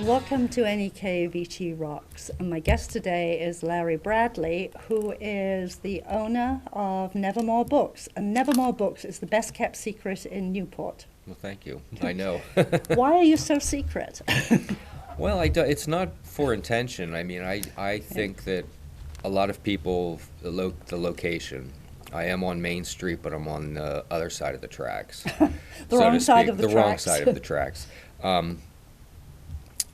Welcome to NEK VT Rocks, and my guest today is Larry Bradley, who is the owner of Nevermore Books. And Nevermore Books is the best kept secret in Newport. Well, thank you. I know. Why are you so secret? Well, it's not for intention. I mean, I think that a lot of people, the location, I am on Main Street, but I'm on the other side of the tracks. The wrong side of the tracks. The wrong tracks. side of the tracks.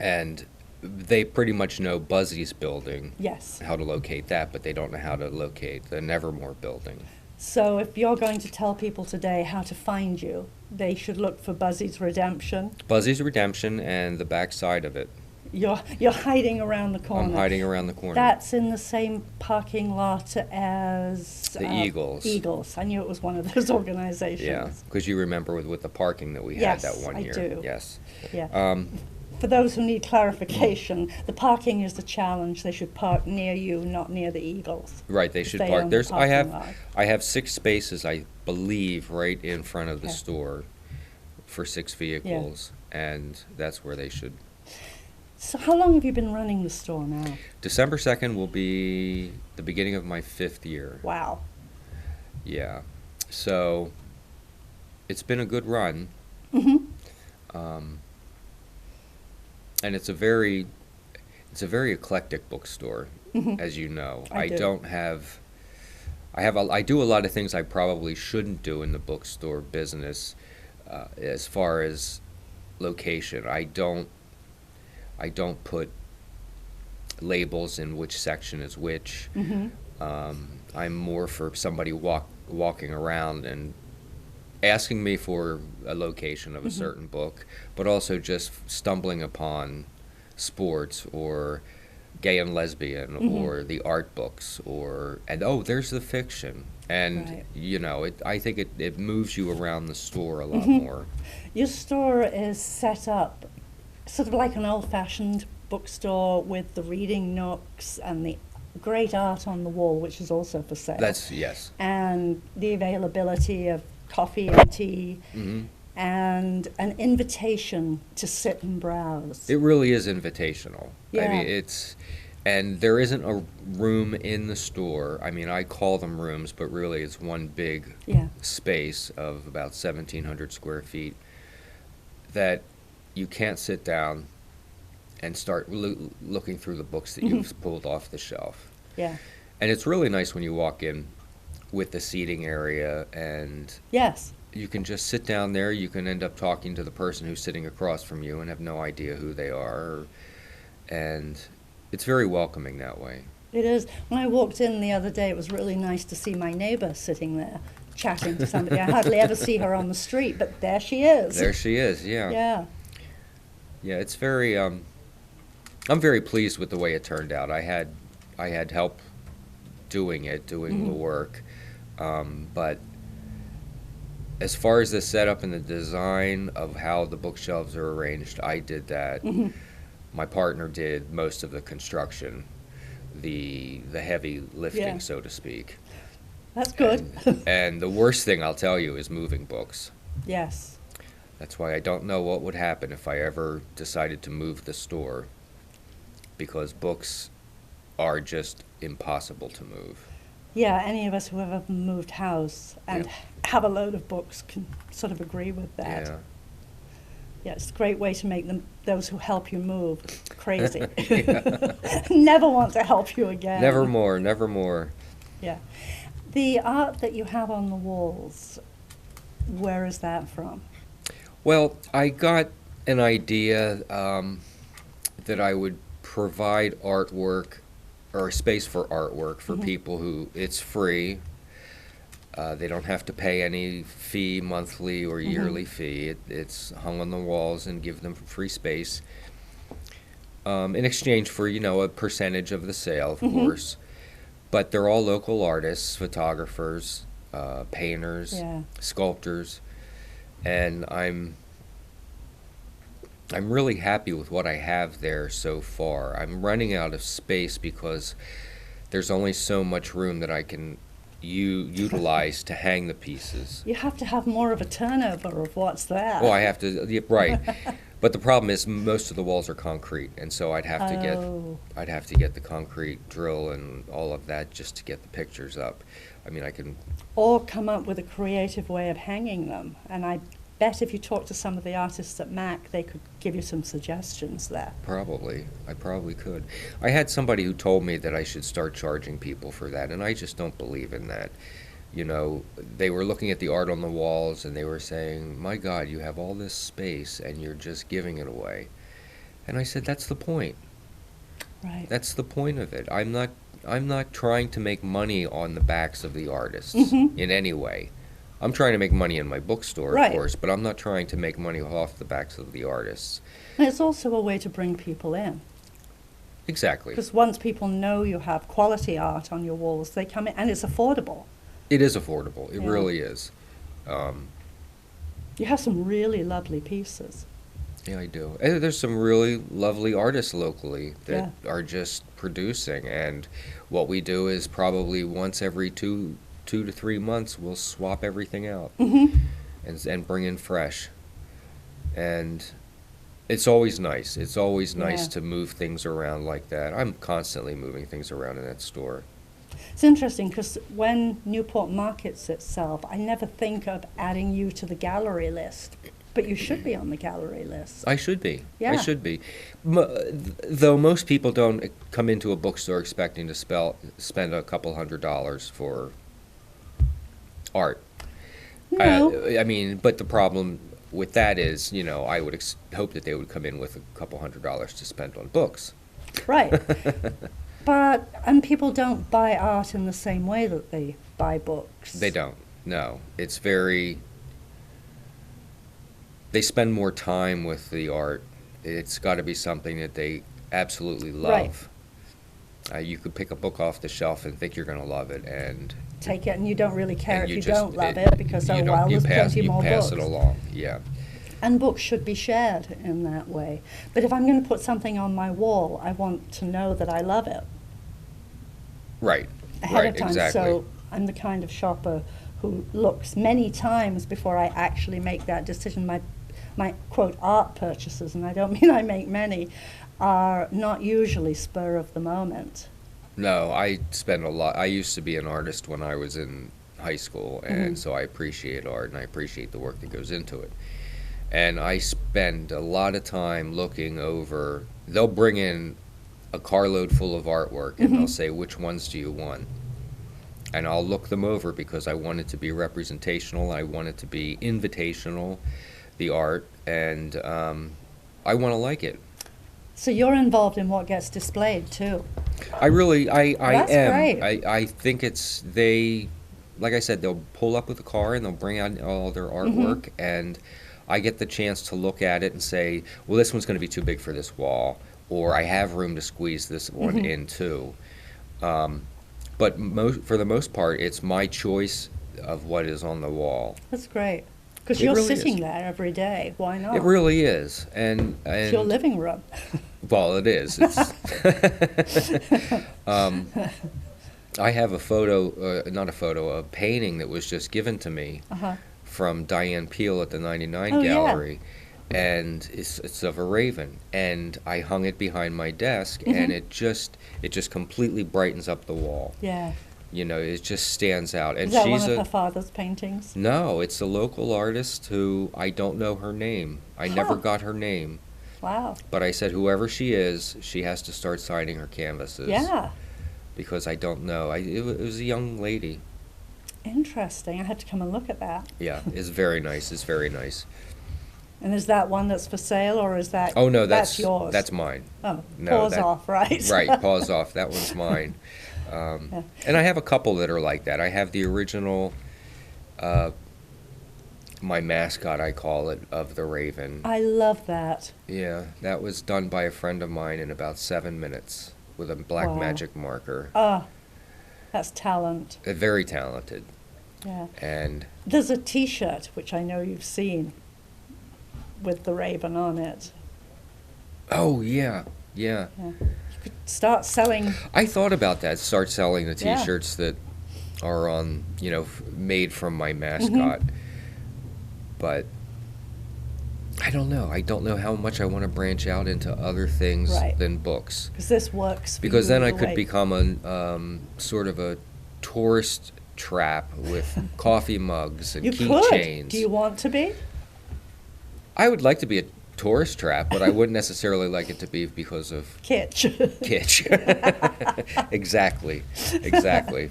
And they pretty much know Buzzy's building, Yes. how to locate that, but they don't know how to locate the Nevermore building. So if you're going to tell people today how to find you, they should look for Buzzy's Redemption. Buzzy's Redemption and the back side of it. You're hiding around the corner. I'm hiding around the corner. That's in the same parking lot as The Eagles. Eagles. I knew it was one of those organizations. Yeah, because you remember with the parking that we Yes, had that one I year. do. Yes. Yeah. For those who need clarification, the parking is the challenge. They should park near you, not near the Eagles. Right, they should They park. own the parking lot. I have 6 spaces, I believe, right in front of the Okay. store for 6 vehicles, and that's where they should. So how long have you been running the store now? December 2nd will be the beginning of my 5th year. Wow. Yeah, so it's been a good run. Mm-hmm. And it's a very eclectic bookstore, Mhm. as you know. I do. don't have, I do a lot of things I probably shouldn't do in the bookstore business, as far as location. I don't put labels in which section is which. Mm-hmm. I'm more for somebody walking around and asking me for a location of a certain book, but also just stumbling upon sports or gay and lesbian or the art books and there's the fiction. And, Right. you know, I think it moves you around the store a lot more. Your store is set up sort of like an old-fashioned bookstore with the reading nooks and the great art on the wall, which is also for sale. Yes. And the availability of coffee and tea Hmm. and an invitation to sit and browse. It really is invitational. Yeah. I mean, and there isn't a room in the store. I mean, I call them rooms, but really it's one big Yeah. space of about 1,700 square feet that you can't sit down and start looking through the books that you've pulled off the shelf. Yeah. And it's really nice when you walk in with the seating area and Yes. you can just sit down there. You can end up talking to the person who's sitting across from you and have no idea who they are. And it's very welcoming that way. It is. When I walked in the other day, it was really nice to see my neighbor sitting there chatting to somebody. I hardly ever see her on the street, but there she is. There she is, yeah. Yeah. Yeah, it's very, I'm very pleased with the way it turned out. I had help doing the work. But as far as the setup and the design of how the bookshelves are arranged, I did that. My partner did most of the construction, the heavy lifting, Yeah. so to speak. That's good. And the worst thing I'll tell you is moving books. Yes. That's why I don't know what would happen if I ever decided to move the store, because books are just impossible to move. Yeah, any of us who have ever moved house and Yeah. have a load of books can sort of agree with that. Yeah. Yeah, it's a great way to make those who help you move crazy. Yeah. Never want to help you again. Nevermore, nevermore. Yeah. The art that you have on the walls, where is that from? Well, I got an idea that I would provide artwork or a space for artwork for people who it's free. They don't have to pay any fee, monthly or yearly fee. It's hung on the walls and give them free space in exchange for, a percentage of the sale, of course. But they're all local artists, photographers, painters, Yeah. sculptors, and I'm really happy with what I have there so far. I'm running out of space because there's only so much room that I can utilize to hang the pieces. You have to have more of a turnover of what's there. Oh, I have to, yeah, right. But the problem is most of the walls are concrete, and so I'd have to get the concrete drill and all of that just to get the pictures up. I mean, I can. Or come up with a creative way of hanging them. And I bet if you talk to some of the artists at NEK, they could give you some suggestions there. Probably. I probably could. I had somebody who told me that I should start charging people for that, and I just don't believe in that. You know, they were looking at the art on the walls, and they were saying, my God, you have all this space, and you're just giving it away. And I said, that's the point. Right. That's the point of it. I'm not trying to make money on the backs of the artists in any way. I'm trying to make money in my bookstore, Right. of course, but I'm not trying to make money off the backs of the artists. And it's also a way to bring people in. Exactly. Because once people know you have quality art on your walls, they come in, and it's affordable. It is affordable. It Yeah. really is. You have some really lovely pieces. Yeah, I do. And there's some really lovely artists locally that are just producing, and what we do is probably once every two to 3 months we'll swap everything out and bring in fresh. And it's always nice. It's always nice to move things around like that. I'm constantly moving things around in that store. It's interesting because when Newport markets itself, I never think of adding you to the gallery list, but you should be on the gallery list. I should be. Yeah. I should be. Though most people don't come into a bookstore expecting to spend a couple $100s for art. No. I mean, but the problem with that is, you know, I would hope that they would come in with a couple $100s to spend on books. Right. And people don't buy art in the same way that they buy books. They don't. No. It's very. They spend more time with the art. It's got to be something that they absolutely love. Right. You could pick a book off the shelf and think you're going to love it, and take it, and you don't really care if you just don't love it because there's plenty more books. You pass it along. Yeah. And books should be shared in that way. But if I'm going to put something on my wall, I want to know that I love it. Right. Ahead of time. Exactly. So I'm the kind of shopper who looks many times before I actually make that decision. My quote art purchases, and I don't mean I make many, are not usually spur of the moment. No, I spend a lot. I used to be an artist when I was in high school, and so I appreciate art and I appreciate the work that goes into it. And I spend a lot of time looking over. They'll bring in a carload full of artwork, and they'll say, which ones do you want? And I'll look them over because I want it to be representational, I want it to be invitational, the art, and I want to like it. So you're involved in what gets displayed too. I am. Great. I think it's, like I said, they'll pull up with a car and they'll bring out all their artwork, and I get the chance to look at it and say, well, this one's going to be too big for this wall, or I have room to squeeze this one in too. But for the most part, it's my choice of what is on the wall. That's great. Because It you're really sitting is. there every day. Why not? It really is. And It's your living room. well, it is. It's I have a photo, a painting that was just given to me from Diane Peel at the 99 Gallery. And it's of a raven, and I hung it behind my desk, and it just completely brightens up the wall. Yeah. You know, it just stands out. And Is that she's one of her father's paintings? No, it's a local artist who I don't know her name. I never got her name. Wow. But I said, whoever she is, she has to start signing her canvases. Yeah. Because I don't know. It was a young lady. Interesting. I had to come and look at that. Yeah, it's very nice. It's very nice. And is that one that's for sale, or is that? Oh no, that's yours. That's mine. Oh, No, paws off, right? Right, paws off. That one's mine. And I have a couple that are like that. I have the original, my mascot, I call it, of the raven. I love that. Yeah, that was done by a friend of mine in about 7 minutes with a black Wow. magic marker. Oh, that's talent. Very talented. Yeah. And There's a T-shirt, which I know you've seen, with the raven on it. oh yeah, yeah. You could start selling. I thought about that. Start selling the Yeah. T-shirts that are on, made from my mascot. But I don't know. I don't know how much I want to branch out into other things Right. than books. Because this works for Because you then I either could way. become a sort of a tourist trap with coffee mugs and You could. keychains. Do you want to be? I would like to be a tourist trap, but I wouldn't necessarily like it to be because of Kitsch. kitsch. Exactly. Exactly.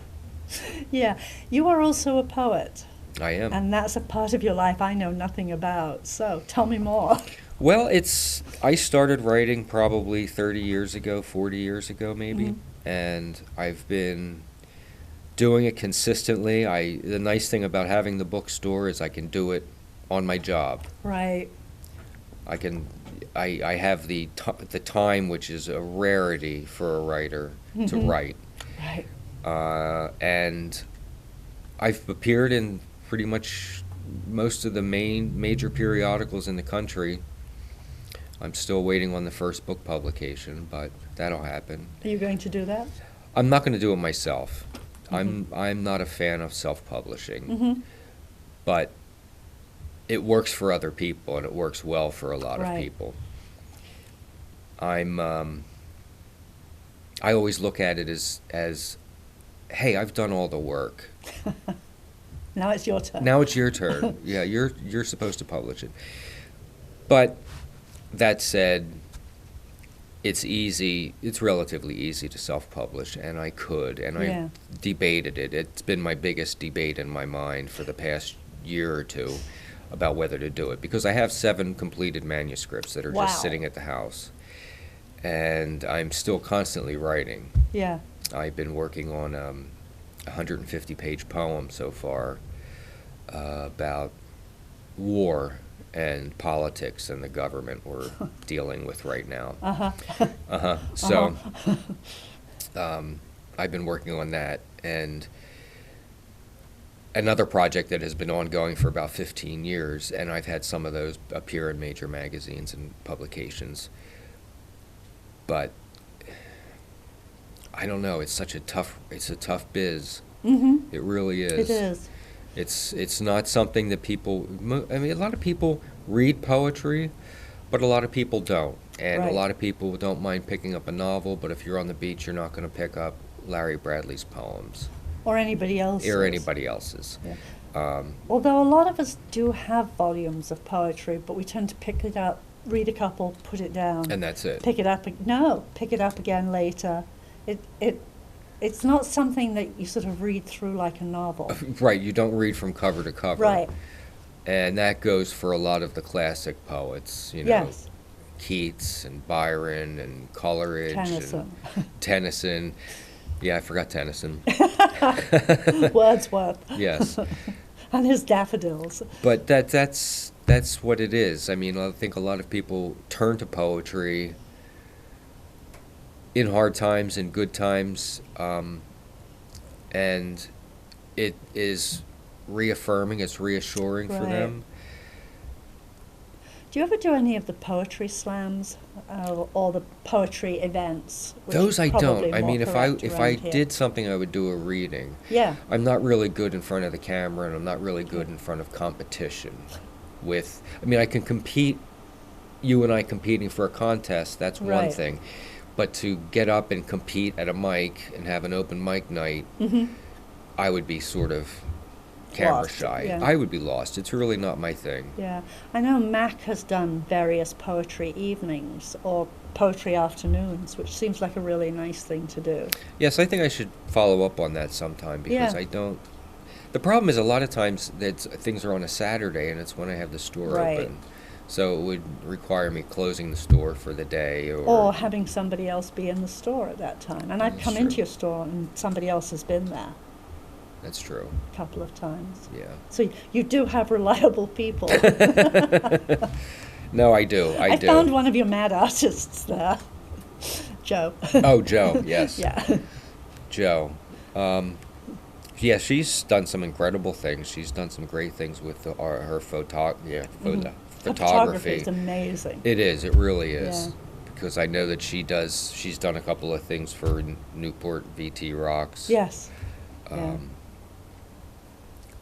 Yeah. You are also a poet, I am. and that's a part of your life I know nothing about. So tell me more. Well, I started writing probably 30 years ago, 40 years ago maybe, Mhm. and I've been doing it consistently. The nice thing about having the bookstore is I can do it on my job. Right. I have the time, which is a rarity for a writer to Mhm. write. Right. And I've appeared in pretty much most of the major periodicals in the country. I'm still waiting on the first book publication, but that'll happen. Are you going to do that? I'm not going to do it myself. Mhm. I'm not a fan of self-publishing, Mm-hmm. but it works for other people, and it works well for a lot of Right. people. I always look at it as, hey, I've done all the work. Now it's your turn. Now it's your turn. Yeah, you're supposed to publish it. But that said, it's easy. It's relatively easy to self-publish, and I could, and Yeah. I debated it. It's been my biggest debate in my mind for the past year or two about whether to do it, because I have 7 completed manuscripts that are Wow. just sitting at the house, and I'm still constantly writing. Yeah. I've been working on a 150-page poem so far about war and politics and the government we're dealing with right now. Uh-huh. So Uh-huh. I've been working on that, and another project that has been ongoing for about 15 years, and I've had some of those appear in major magazines and publications. But I don't know, it's a tough biz. Mm-hmm. It really is. It is. It's not something that people, I mean, a lot of people read poetry, but a lot of people don't. And a Right. lot of people don't mind picking up a novel, but if you're on the beach, you're not going to pick up Larry Bradley's poems. Or anybody else's. Or anybody else's. Yeah. Although a lot of us do have volumes of poetry, but we tend to pick it up, read a couple, put it down. And that's it. Pick it up again later. It's not something that you sort of read through like a novel. Right, you don't read from cover to cover. Right. And that goes for a lot of the classic poets, you know. Yes. Keats and Byron and Coleridge Tennyson. and Tennyson. Yeah, I forgot Tennyson. Wordsworth. Yes. And his daffodils. But that's what it is. I mean, I think a lot of people turn to poetry in hard times and good times, and it is reaffirming, it's reassuring for Right. them. Do you ever do any of the poetry slams or the poetry events? which Those is I probably don't. I more mean, if I correct around here? did something, I would do a reading. Yeah. I'm not really good in front of the camera, and I'm not really good in front of competition. I mean, I can compete. You and I competing for a contest, that's one Right. thing. But to get up and compete at a mic and have an open mic night, Mm-hmm. I would be sort of camera Lost, shy. yeah. I would be lost. It's really not my thing. Yeah. I know Mac has done various poetry evenings or poetry afternoons, which seems like a really nice thing to do. Yes, I think I should follow up on that sometime because Yeah. I don't. The problem is a lot of times that things are on a Saturday and it's when I have the store Right. open. So it would require me closing the store for the day Or having somebody else be in the store at that time. And I've That's come true. into your store and somebody else has been there That's true. a couple of times. Yeah. So you do have reliable people. No, I do. I do. found one of your mad artists there, Joe. Oh, Joe. Yes. Yeah. Joe. Yeah, she's done some incredible things. She's done some great things with her photography. Photography is amazing. It is. It really is. Yeah. Because I know that she's done a couple of things for NEK VT Rocks. Yes. Yeah.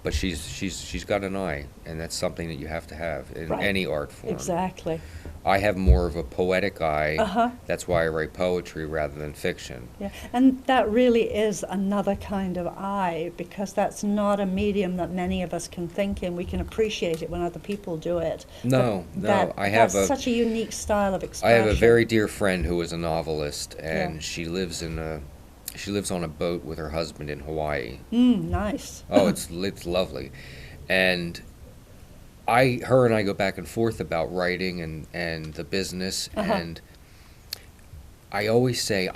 but she's got an eye, and that's something that you have to have in Right. any art form. Exactly. I have more of a poetic eye. Uh-huh. That's why I write poetry rather than fiction. Yeah, and that really is another kind of eye, because that's not a medium that many of us can think in. We can appreciate it when other people do it. No, But no, that's such a unique style of I expression. have a very dear friend who is a novelist, and Yeah. she lives on a boat with her husband in Hawaii. Nice. Oh, it's lovely, and her and I go back and forth about writing and the business, Uh-huh. and I always say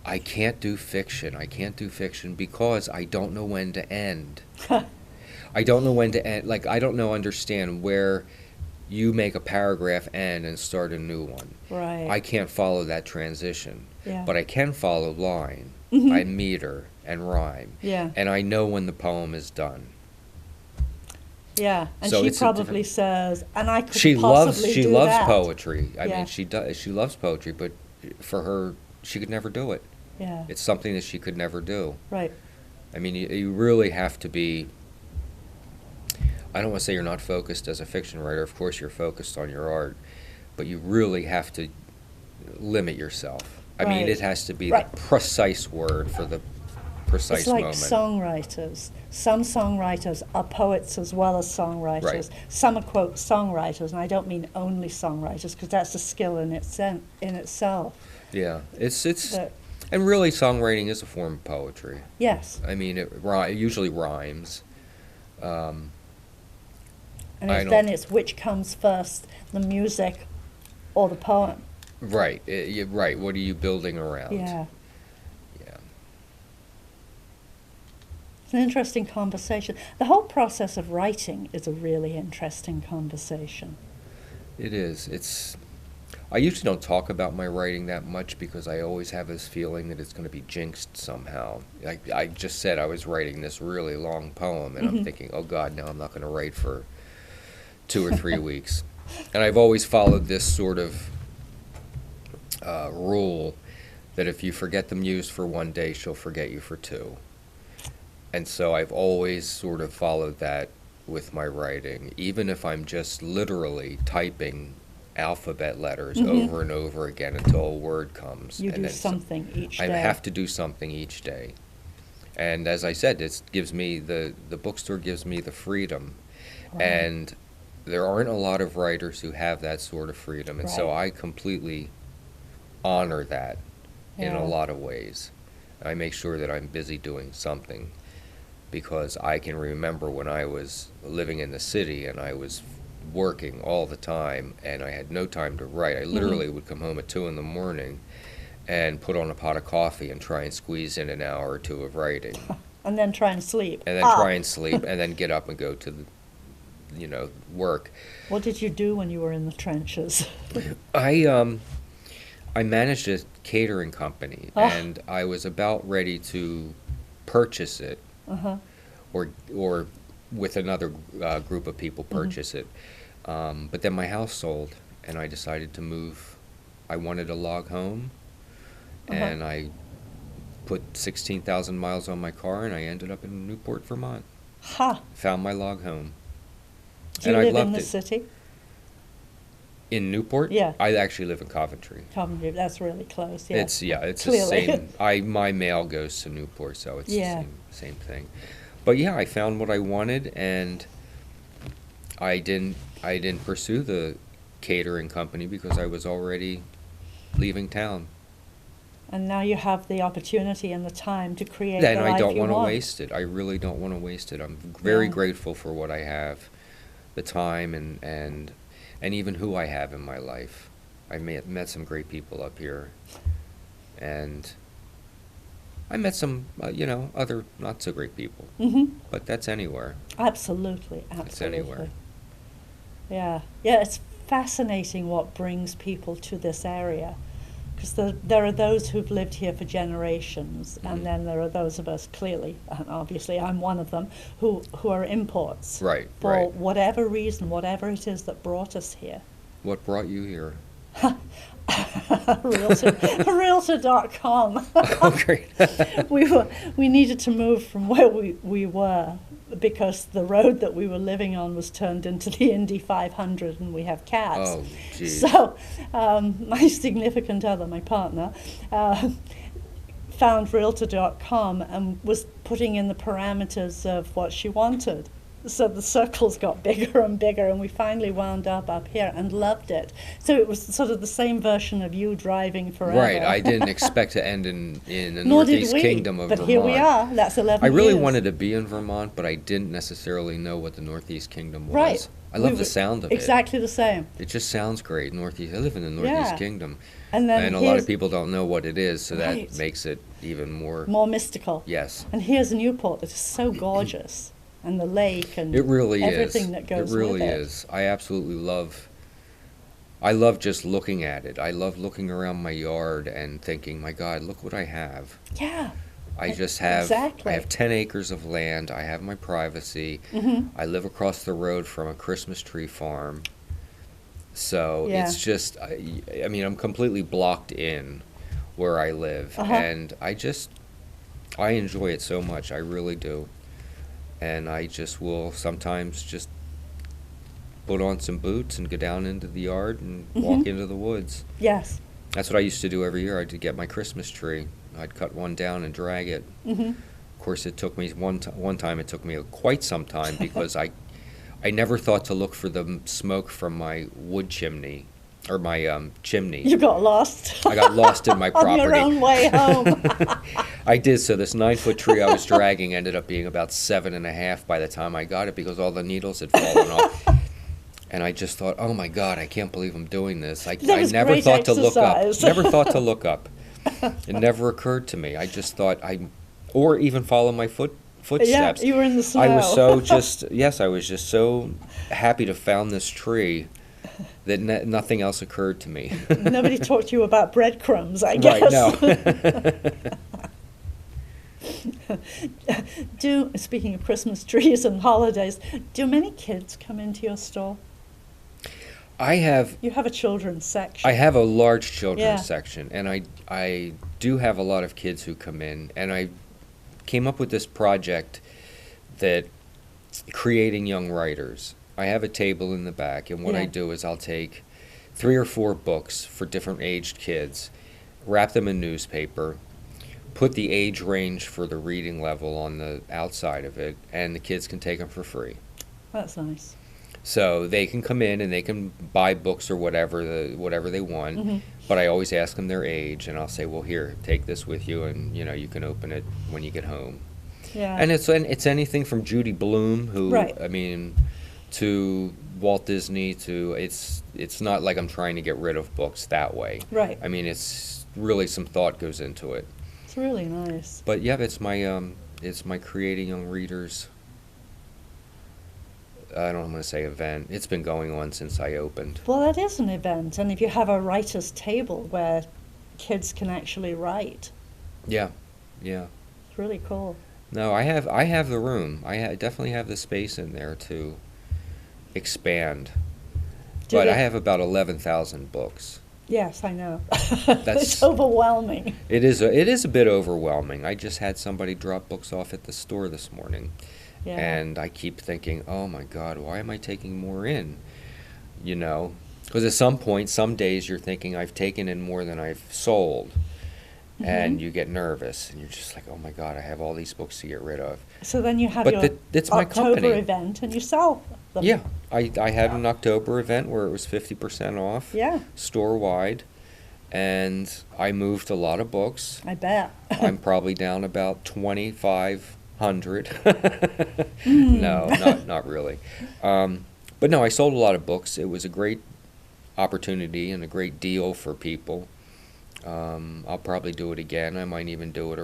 I can't do fiction. I can't do fiction because I don't know when to end. I don't know when to end. Like, I don't understand where you make a paragraph end and start a new one. Right. I can't follow that transition. Yeah. But I can follow line, and meter, and rhyme. Yeah. And I know when the poem is done. Yeah, and So she it's a probably different- says, and I could She possibly do loves that. poetry. I Yeah. mean, she loves poetry, but for her, she could never do it. Yeah, It's something that she could never do. right. I mean, you really have to be. I don't want to say you're not focused as a fiction writer. Of course, you're focused on your art, but you really have to limit yourself. I mean, Right. it has to be Right. the precise word for the precise It's like moment. songwriters. Some songwriters are poets as well as songwriters. Right. Some are, quote, songwriters, and I don't mean only songwriters, because that's a skill in itself. Yeah, it's But, and really, songwriting is a form of poetry. yes, I mean, it usually rhymes. and I it's which comes first, the music or the poem. Right, right. What are you building around? Yeah. Yeah. It's an interesting conversation. The whole process of writing is a really interesting conversation. It is. I usually don't talk about my writing that much because I always have this feeling that it's going to be jinxed somehow. I just said I was writing this really long poem, and I'm thinking, oh God, now I'm not going to write for 2 or 3 weeks. And I've always followed this sort of rule that if you forget the muse for 1 day, she'll forget you for 2. And so I've always sort of followed that with my writing, even if I'm just literally typing alphabet letters over and over again until a word comes. You and do then something each I day. have to do something each day. And as I said, it gives me the bookstore gives me the freedom. Right. And there aren't a lot of writers who have that sort of freedom. And so Right. I completely honor that in Yeah. a lot of ways. I make sure that I'm busy doing something, because I can remember when I was living in the city and I was working all the time and I had no time to write. I literally would come home at 2 in the morning and put on a pot of coffee and try and squeeze in an hour or 2 of writing, And then try and sleep. and then try and sleep, and then get up and go to work. What did you do when you were in the trenches? I managed a catering company, Oh. and I was about ready to purchase it, Uh-huh. or with another group of people purchase it. But then my house sold, and I decided to move. I wanted a log home, and I put 16,000 miles on my car, and I ended up in Newport, Vermont. Ha! Found my log home. Do you And I live in loved the it. city? In Newport? Yeah. I actually live in Coventry. Coventry, that's really close, yeah. It's the Clearly. same. My mail goes to Newport, so it's Yeah. the same thing. But yeah, I found what I wanted, and I didn't pursue the catering company because I was already leaving town. And now you have the opportunity and the time to create Then the I life don't you want to want. waste it. I really don't want to waste it. I'm very Yeah. grateful for what I have, the time and even who I have in my life. I met some great people up here, and I met some, other not so great people. But that's anywhere. Absolutely, absolutely. It's anywhere. Yeah, yeah, it's fascinating what brings people to this area. Because there are those who've lived here for generations, and then there are those of us, clearly, and obviously I'm one of them, who are imports. Right, For right. whatever reason, whatever it is that brought us here. What brought you here? Realtor.com. Oh, great. We needed to move from where we were because the road that we were living on was turned into the Indy 500, and we have cats. Oh, geez. So my significant other, my partner, found Realtor.com and was putting in the parameters of what she wanted. So the circles got bigger and bigger, and we finally wound up here and loved it. So it was sort of the same version of you driving forever. Right. I didn't expect to end in the Nor did Northeast we, Kingdom of but Vermont. here we are. That's 11 I really years. wanted to be in Vermont, but I didn't necessarily know what the Northeast Kingdom was. Right. I love the sound of exactly the same. it. It just sounds great. Northeast. I live in the Northeast Yeah. Kingdom, And then and a lot of people don't know what it is, so Right. that makes it even more. more mystical. Yes. And here's Newport that is so gorgeous, and the lake and It really everything is. that goes It really with it. is. I absolutely love. I love just looking at it. I love looking around my yard and thinking, my God, look what I have. Yeah. I just have. Exactly. I have 10 acres of land. I have my privacy. Mm-hmm. I live across the road from a Christmas tree farm. So Yeah. it's just. I mean, I'm completely blocked in where I live, Uh-huh. and I enjoy it so much. I really do. And I just will sometimes just put on some boots and go down into the yard and walk Mhm. into the woods. Yes. That's what I used to do every year. I'd get my Christmas tree. I'd cut one down and drag it. Mm-hmm. Of course, it took me one time. It took me quite some time because I never thought to look for the smoke from my wood chimney or my chimney. You got lost. I got lost in my property. On your own way home. I did. So this 9-foot tree I was dragging ended up being about 7.5 by the time I got it because all the needles had fallen off. And I just thought, oh my God, I can't believe I'm doing this. I was never great thought to look up. exercise. Never thought to look up. It never occurred to me. I just thought or even follow my footsteps. Yeah, you were in the snow. I was so I was just so happy to found this tree that nothing else occurred to me. Nobody talked to you about breadcrumbs, I guess. Right, no. Speaking of Christmas trees and holidays, do many kids come into your store? I have You have a children's section. I have a large children's Yeah. section, and I do have a lot of kids who come in, and I came up with this project that creating young writers. I have a table in the back, and what I Yeah. do is I'll take 3 or 4 books for different aged kids, wrap them in newspaper, put the age range for the reading level on the outside of it, and the kids can take them for free. That's nice. So they can come in and they can buy books or whatever they want. Mhm. But I always ask them their age, and I'll say, "Well, here, take this with you, and you can open it when you get home." Yeah. And it's anything from Judy Blume, who Right. I mean, to Walt Disney. To it's not like I'm trying to get rid of books that way. Right. I mean, it's really some thought goes into it. It's really nice. But yeah, it's my creating young readers. I don't want to say event. It's been going on since I opened. Well, that is an event, and if you have a writer's table where kids can actually write, Yeah, yeah. it's really cool. No, I have the room. I definitely have the space in there to expand. Do But they- I have about 11,000 books. Yes, I know. That's- It's overwhelming. It is a bit overwhelming. I just had somebody drop books off at the store this morning. Yeah. And I keep thinking, oh my God, why am I taking more in? Because at some point, some days you're thinking, I've taken in more than I've sold. And Mhm. you get nervous, and you're just like, oh my God, I have all these books to get rid of. So then you have But your that's my October company. event, and you sell them. Yeah, I had an October event where it was 50% off, Yeah, store-wide, and I moved a lot of books. I bet. I'm probably down about 2,500. Mm. No, not really. But no, I sold a lot of books. It was a great opportunity and a great deal for people. I'll probably do it again. I might even do it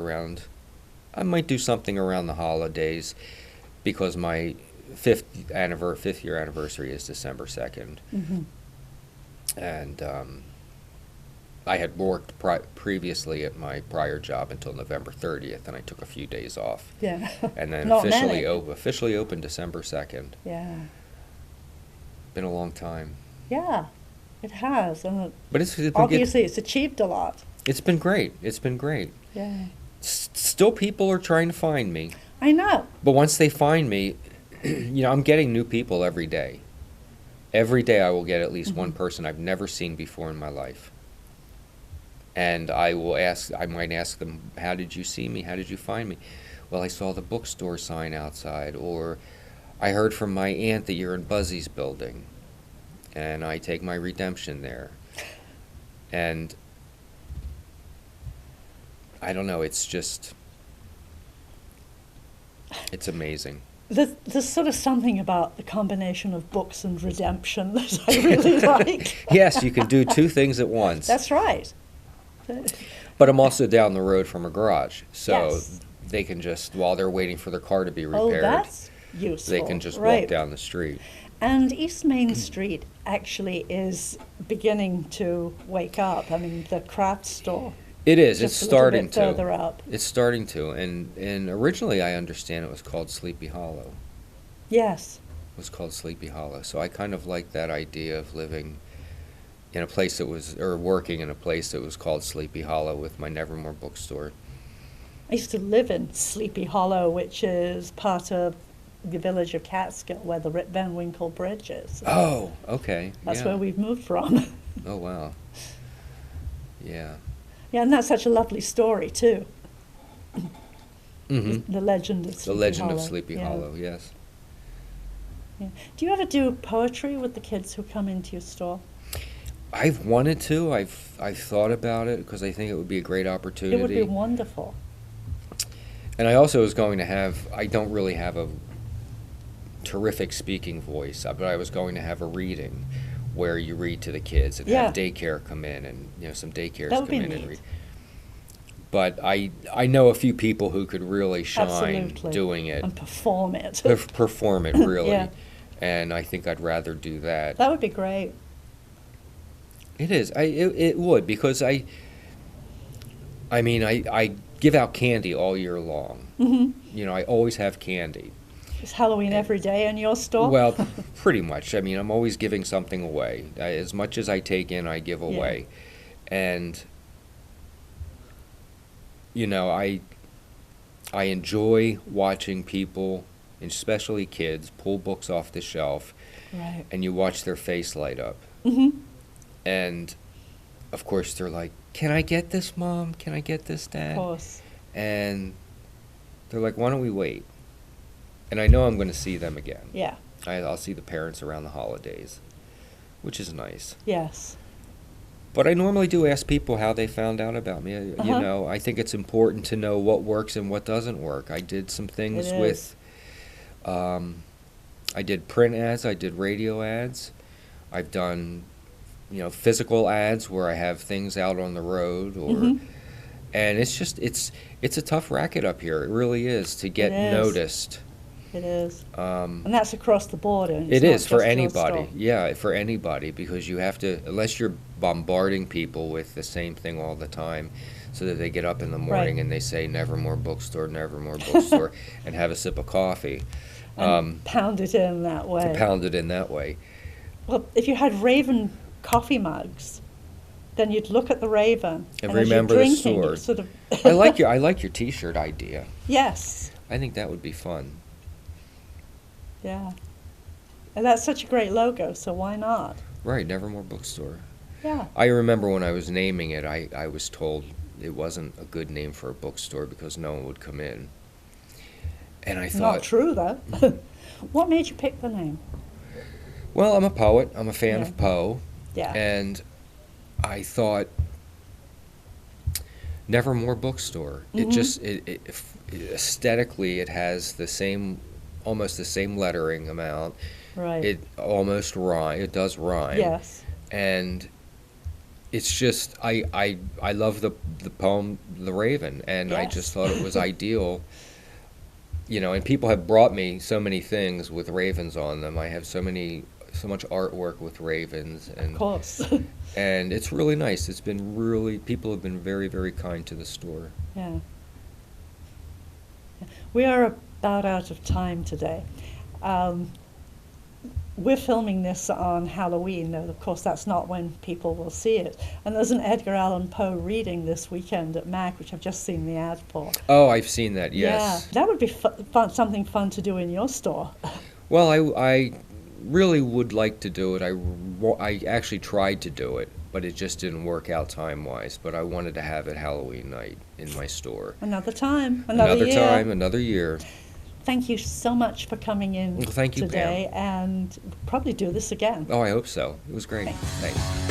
I might do something around the holidays because my fifth year anniversary is December 2nd. Mhm. And I had worked previously at my prior job until November 30th, and I took a few days off. Yeah. And then Not officially many. officially opened December 2nd. Yeah. Been a long time. Yeah. It has, and But obviously it's achieved a lot. it's been great. It's been great. Yeah. Still, people are trying to find me. I know. But once they find me, I'm getting new people every day. Every day I will get at least one person I've never seen before in my life. And I might ask them, how did you see me? How did you find me? Well, I saw the bookstore sign outside, or I heard from my aunt that you're in Buzzy's building, and I take my redemption there. And I don't know, it's amazing. There's sort of something about the combination of books and redemption that I really like. Yes, you can do two things at once. That's right. But I'm also down the road from a garage, so Yes. they can just, while they're waiting for their car to be repaired, Oh, that's useful. they can just right. walk down the street. And East Main Street actually is beginning to wake up. I mean, the craft store. It is. Just It's a little starting bit to. further up. It's starting to. And originally, I understand it was called Sleepy Hollow. Yes. It was called Sleepy Hollow. So I kind of like that idea of living in a place that was, or working in a place that was called Sleepy Hollow with my Nevermore bookstore. I used to live in Sleepy Hollow, which is part of the village of Catskill, where the Rip Van Winkle Bridge is. Oh, okay. That's yeah. where we've moved from. Oh, wow. Yeah. Yeah, and that's such a lovely story, too. Mm-hmm. The legend of Sleepy The Legend Hollow. of Sleepy Yeah. Hollow, yes. Yeah. Do you ever do poetry with the kids who come into your store? I've wanted to. I've thought about it because I think it would be a great opportunity. It would be wonderful. And I also was going to have, I don't really have a terrific speaking voice, but I was going to have a reading where you read to the kids and Yeah. have daycare come in, and some daycares That would come be in and neat. read. But I know a few people who could really shine Absolutely. doing it, And perform it. perform it really, Yeah. and I think I'd rather do that. That would be great. It is. It would, because I give out candy all year long. Mm-hmm. I always have candy. It's Halloween every day in your store? Well, pretty much. I mean, I'm always giving something away. As much as I take in, I give away. And, I enjoy watching people, especially kids, pull books off the shelf, Right. and you watch their face light up. Mm-hmm. And, of course, they're like, "Can I get this, Mom? Can I get this, Dad?" Of course. And they're like, "Why don't we wait?" And I know I'm going to see them again. Yeah. I'll see the parents around the holidays, which is nice. Yes. But I normally do ask people how they found out about me. Uh-huh. I think it's important to know what works and what doesn't work. I did some things It with, I did print ads, I did radio ads. I've done, physical ads where I have things out on the road, or, Mhm. and it's just, it's a tough racket up here. It really is to get It is. noticed. It is. Um, And that's across the board. And it's It not is for just your anybody. store. Yeah, for anybody, because you have to, unless you're bombarding people with the same thing all the time, so that they get up in the morning Right. and they say Nevermore Bookstore, Nevermore Bookstore, and have a sip of coffee. And pound it in that way. Pound it in that way. Well, if you had Raven coffee mugs, then you'd look at the Raven And as you're remember the drinking, store. you sort of I like your T-shirt idea. Yes. I think that would be fun. Yeah. And that's such a great logo, so why not? Right, Nevermore Bookstore. Yeah. I remember when I was naming it, I was told it wasn't a good name for a bookstore because no one would come in. And I thought, Not true, though. What made you pick the name? well, I'm a poet. I'm a fan Yeah. of Poe. Yeah. And I thought, Nevermore Bookstore. It Mhm. just, aesthetically, it has almost the same lettering amount. Right. It almost rhyme. It does rhyme. Yes. And it's just, I love the poem, The Raven, and I Yes. just thought it was ideal. And people have brought me so many things with ravens on them. I have so much artwork with ravens, and Of course. and it's really nice. People have been very, very kind to the store. Yeah. We are about out of time today. we're filming this on Halloween, though of course that's not when people will see it. And there's an Edgar Allan Poe reading this weekend at MAC, which I've just seen the ad for. Oh, I've seen that, yes. Yeah, that would be fun, something fun to do in your store. Well, I really would like to do it. I actually tried to do it, but it just didn't work out time-wise. But I wanted to have it Halloween night in my store. Another time, another year. Time, another year. Thank you so much for coming in Well, thank you, today, and probably do this again. Oh, I hope so. It was great. Thanks. Thanks.